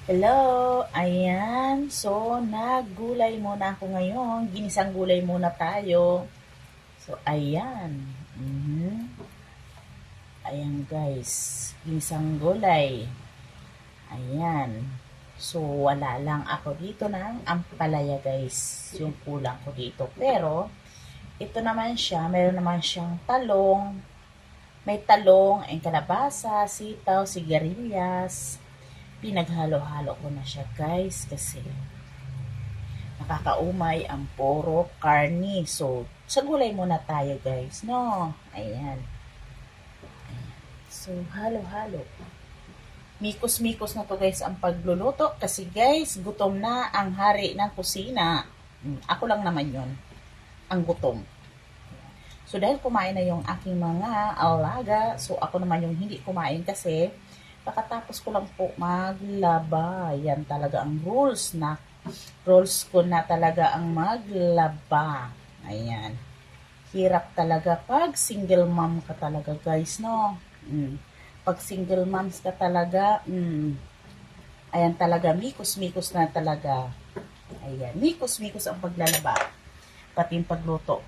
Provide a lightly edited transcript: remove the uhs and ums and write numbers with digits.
Hello! Ayan. So, naggulay muna ako ngayon. Ginisang gulay muna tayo. So, ayan. Mhm. Ayan guys. Ginisang gulay. Ayan. So, wala lang ako dito ng ampalaya guys. Yung kulang ko dito. Pero, ito naman siya. Meron naman siyang talong. May talong, ay kalabasa, sitaw, sigarilyas. Pinaghalo-halo ko na siya guys kasi nakakaumay ang puro karni. So, sa gulay muna tayo guys, no? Ayan. So, halo-halo. Mikos-mikos na to guys ang pagluluto kasi guys, gutom na ang hari ng kusina. Ako lang naman yon ang gutom. So, dahil kumain na yung aking mga alaga, so ako naman yung hindi kumain kasi kakatapos ko lang po maglaba. Yan talaga ang rules na rules ko na talaga ang maglaba. Ayan. Hirap talaga pag single mom ka talaga guys, no? Pag single moms ka talaga, ayan talaga, mikos-mikos na talaga. Ayan, mikos-mikos ang paglalaba. Pati yung pagluto.